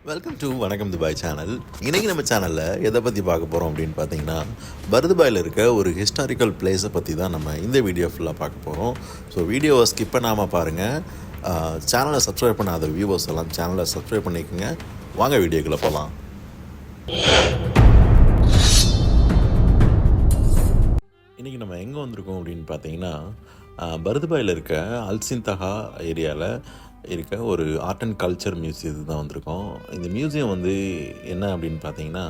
Welcome to வணக்கம் Dubai channel. இன்றைக்கி நம்ம சேனலில் எதை பற்றி பார்க்க போகிறோம் அப்படின்னு பார்த்தீங்கன்னா, பர்துபாயில் இருக்க ஒரு ஹிஸ்டாரிக்கல் பிளேஸை பற்றி தான் நம்ம இந்த வீடியோ ஃபுல்லாக பார்க்க போகிறோம். ஸோ வீடியோவை ஸ்கிப் பண்ணாமல் பாருங்கள். சேனலை சப்ஸ்கிரைப் பண்ணாத வியூவர்ஸ் எல்லாம் சேனலை சப்ஸ்கிரைப் பண்ணிக்கோங்க. வாங்க வீடியோக்குள்ளே போகலாம். இன்றைக்கி நம்ம எங்கே வந்திருக்கோம் அப்படின்னு பார்த்தீங்கன்னா, பர்துபாயில் இருக்க அல்சின்தஹா ஏரியாவில் இருக்க ஒரு ஆர்ட் அண்ட் கல்ச்சர் மியூசியத்துக்கு தான் வந்திருக்கோம். இந்த மியூசியம் வந்து என்ன அப்படின்னு பார்த்தீங்கன்னா,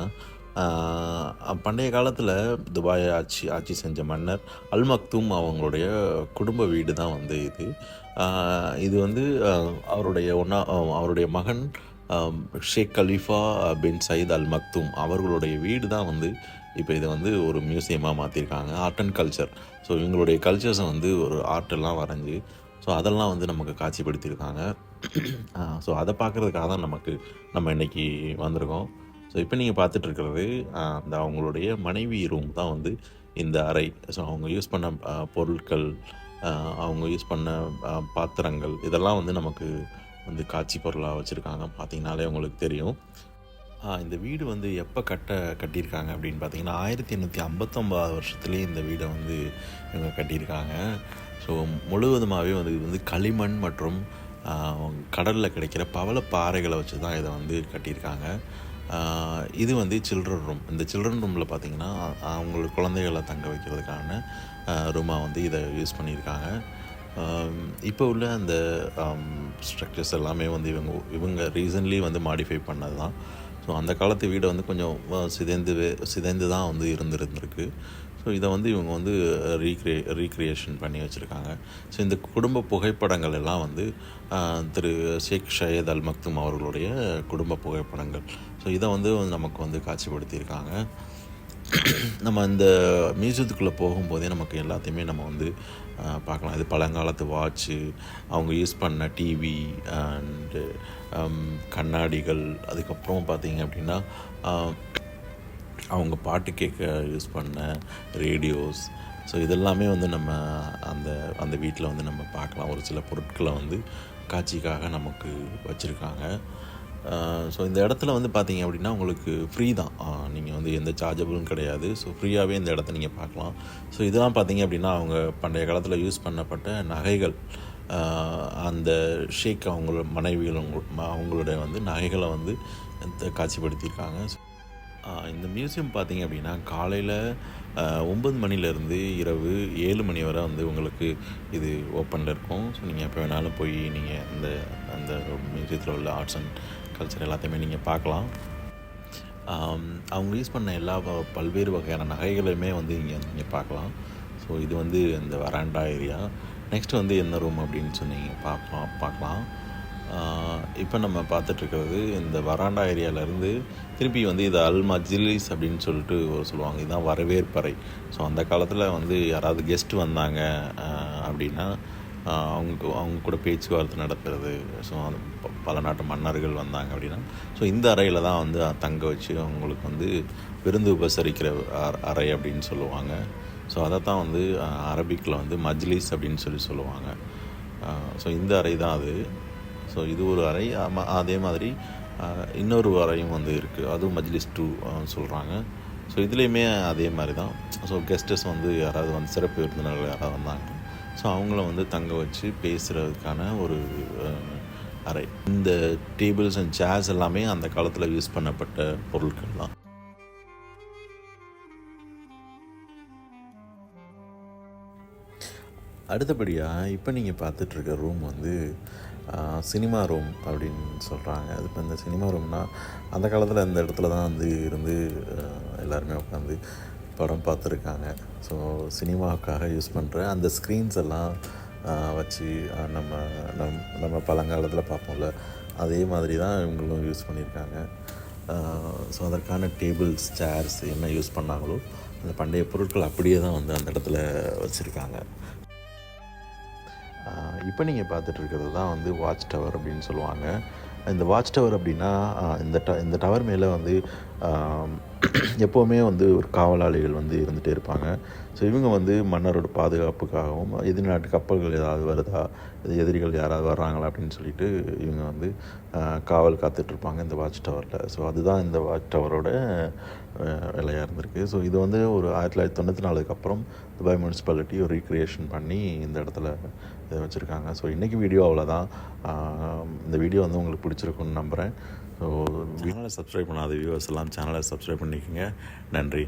பண்டைய காலத்தில் துபாய் ஆட்சி செஞ்ச மன்னர் அல் மக்தூம் அவங்களுடைய குடும்ப வீடு தான் வந்து இது. இது வந்து அவருடைய மகன் ஷேக் கலீஃபா பின் சயீத் அல் மக்தூம் அவர்களுடைய வீடு தான் வந்து இப்போ இதை வந்து ஒரு மியூசியமாக மாற்றிருக்காங்க. Art and culture. ஸோ இவங்களுடைய கல்ச்சர்ஸை வந்து ஒரு ஆர்ட்டெல்லாம் வரைஞ்சி ஸோ அதெல்லாம் வந்து நமக்கு காட்சிப்படுத்தியிருக்காங்க. ஸோ அதை பார்க்குறதுக்காக தான் நம்ம இன்றைக்கி வந்திருக்கோம். ஸோ இப்போ நீங்கள் பார்த்துட்ருக்கிறது அந்த அவங்களுடைய மனைவி ரூம் தான் வந்து இந்த அறை. ஸோ அவங்க யூஸ் பண்ண பொருட்கள், அவங்க யூஸ் பண்ண பாத்திரங்கள் இதெல்லாம் வந்து நமக்கு வந்து காட்சி பொருளாக வச்சுருக்காங்க. பார்த்திங்கனாலே உங்களுக்கு தெரியும். இந்த வீடு வந்து எப்போ கட்டியிருக்காங்க அப்படின்னு பார்த்தீங்கன்னா 1859 வருஷத்துலேயே இந்த வீடை வந்து இவங்க கட்டியிருக்காங்க. ஸோ முழுவதுமாகவே வந்து இது வந்து களிமண் மற்றும் கடலில் கிடைக்கிற பவளப்பாறைகளை வச்சு தான் இதை வந்து கட்டியிருக்காங்க. இது வந்து சில்ட்ரன் ரூம். இந்த சில்ட்ரன் ரூமில் பார்த்திங்கன்னா அவங்களுக்கு குழந்தைகளை தங்க வைக்கிறதுக்கான ரூமாக வந்து இதை யூஸ் பண்ணியிருக்காங்க. இப்போ உள்ள அந்த ஸ்ட்ரக்சர்ஸ் எல்லாமே வந்து இவங்க ரீசன்ட்லி வந்து மாடிஃபை பண்ணது தான். ஸோ அந்த காலத்து வீடை வந்து கொஞ்சம் சிதைந்து தான் வந்து இருந்திருக்கு. ஸோ இதை வந்து இவங்க வந்து ரீக்ரியேஷன் பண்ணி வச்சுருக்காங்க. ஸோ இந்த குடும்ப புகைப்படங்கள் எல்லாம் வந்து திரு ஷேக் சையத் அல் மக்தூம் அவர்களுடைய குடும்ப புகைப்படங்கள். ஸோ இதை வந்து நமக்கு வந்து காட்சிப்படுத்தியிருக்காங்க. நம்ம இந்த மியூசியத்துக்குள்ளே போகும்போதே நமக்கு எல்லாத்தையுமே நம்ம வந்து பார்க்கலாம். இது பழங்காலத்து வாட்ச்சு, அவங்க யூஸ் பண்ண டிவி அண்டு கண்ணாடிகள், அதுக்கப்புறம் பார்த்திங்க அப்படின்னா அவங்க பாட்டு கேட்க யூஸ் பண்ண ரேடியோஸ். ஸோ இதெல்லாமே வந்து நம்ம அந்த வீட்டில் வந்து நம்ம பார்க்கலாம். ஒரு சில பொருட்களை வந்து காட்சிக்காக நமக்கு வச்சுருக்காங்க. ஸோ இந்த இடத்துல வந்து பார்த்திங்க அப்படின்னா உங்களுக்கு ஃப்ரீ தான். நீங்கள் வந்து எந்த சார்ஜபிளும் கிடையாது. ஸோ ஃப்ரீயாகவே இந்த இடத்த நீங்கள் பார்க்கலாம். ஸோ இதெல்லாம் பார்த்திங்க அப்படின்னா அவங்க பண்டைய காலத்தில் யூஸ் பண்ணப்பட்ட நகைகள். அந்த ஷேக் அவங்களோட மனைவிகள் அவங்களுடைய வந்து நகைகளை வந்து காட்சிப்படுத்தியிருக்காங்க. இந்த மியூசியம் பார்த்திங்க அப்படின்னா காலையில் 9 மணிலேருந்து இரவு 7 மணி வரை வந்து உங்களுக்கு இது ஓப்பனில் இருக்கும். ஸோ நீங்கள் எப்போ வேணாலும் போய் நீங்கள் அந்த மியூசியத்தில் உள்ள ஆர்ட்ஸ் அண்ட் கல்ச்சர் எல்லாத்தையுமே நீங்கள் பார்க்கலாம். அவங்க யூஸ் பண்ண எல்லா பல்வேறு வகையான நகைகளையுமே வந்து இங்கே நீங்கள் பார்க்கலாம். ஸோ இது வந்து இந்த வராண்டா ஏரியா. நெக்ஸ்ட் வந்து என்ன ரூம் அப்படின்னு சொன்னீங்க பார்க்கலாம். இப்போ நம்ம பார்த்துட்ருக்கிறது இந்த வராண்டா ஏரியாவிலேருந்து திருப்பி வந்து இது அல் மஜ்லிஸ் அப்படின்னு சொல்லிட்டு சொல்லுவாங்க. இதுதான் வரவேற்பறை. ஸோ அந்த காலத்தில் வந்து யாராவது கெஸ்ட்டு வந்தாங்க அப்படின்னா அவங்க கூட பேச்சுவார்த்தை நடத்துறது. ஸோ பல நாட்டு மன்னர்கள் வந்தாங்க அப்படின்னா ஸோ இந்த அறையில் தான் வந்து தங்க வச்சு அவங்களுக்கு வந்து விருந்து உபசரிக்கிற அறை அப்படின்னு சொல்லுவாங்க. ஸோ அதை தான் வந்து அரபிக்கில் வந்து மஜ்லிஸ் அப்படின்னு சொல்லுவாங்க. ஸோ இந்த அறை தான் அது. ஸோ இது ஒரு அறை. அதே மாதிரி இன்னொரு அறையும் வந்து இருக்குது. அதுவும் மஜ்லிஸ் 2 சொல்கிறாங்க. ஸோ இதுலேயுமே அதே மாதிரி தான். ஸோ கெஸ்டஸ் வந்து யாராவது வந்து சிறப்பு விருந்தினர்கள் யாராவது வந்தாங்க ஸோ அவங்கள வந்து தங்க வச்சு பேசுகிறதுக்கான ஒரு அறை. இந்த டேபிள்ஸ் அண்ட் சேர்ஸ் எல்லாமே அந்த காலத்தில் யூஸ் பண்ணப்பட்ட பொருட்கள் தான். அடுத்தபடியாக இப்போ நீங்கள் பார்த்துட்ருக்க ரூம் வந்து சினிமா ரூம் அப்படின்னு சொல்கிறாங்க. அது இப்போ இந்த சினிமா ரூம்னால் அந்த காலத்தில் இந்த இடத்துல தான் வந்து இருந்து எல்லாருமே உட்காந்து படம் பார்த்துருக்காங்க. ஸோ சினிமாவுக்காக யூஸ் பண்ணுற அந்த ஸ்க்ரீன்ஸ் எல்லாம் வச்சு நம்ம பழங்காலத்தில் பார்ப்போம்ல அதே மாதிரி தான் இவங்களும் யூஸ் பண்ணியிருக்காங்க. ஸோ அதற்கான டேபிள்ஸ், சேர்ஸ் என்ன யூஸ் பண்ணாங்களோ அந்த பண்டைய பொருட்கள் அப்படியே தான் வந்து அந்த இடத்துல வச்சுருக்காங்க. இப்போ நீங்கள் பார்த்துட்ருக்கிறது தான் வந்து வாட்ச் டவர் அப்படின்னு சொல்லுவாங்க. இந்த வாட்ச் டவர் அப்படின்னா இந்த டவர் மேலே வந்து எப்போவுமே வந்து ஒரு காவலாளிகள் வந்து இருந்துகிட்டே இருப்பாங்க. ஸோ இவங்க வந்து மன்னரோட பாதுகாப்புக்காகவும், எதிர்நாட்டு கப்பல்கள் ஏதாவது வருதா, எதிரிகள் யாராவது வர்றாங்களா அப்படின்னு சொல்லிட்டு இவங்க வந்து காவல் காத்துட்ருப்பாங்க இந்த வாட்ச் டவரில். ஸோ அதுதான் இந்த வாட்ச் டவரோட வேலையாக இருந்திருக்கு. ஸோ இது வந்து ஒரு 1994க்கு அப்புறம் துபாய் முனிசிபாலிட்டி ஒரு ரீக்ரியேஷன் பண்ணி இந்த இடத்துல இதை வச்சுருக்காங்க. ஸோ இன்றைக்கி வீடியோ அவ்வளோதான். இந்த வீடியோ வந்து உங்களுக்கு பிடிச்சிருக்குன்னு நம்புகிறேன். ஸோ சேனலை சப்ஸ்கிரைப் பண்ணாத வியூவர்ஸ் எல்லாம் சேனலை சப்ஸ்கிரைப் பண்ணிக்கோங்க. நன்றி.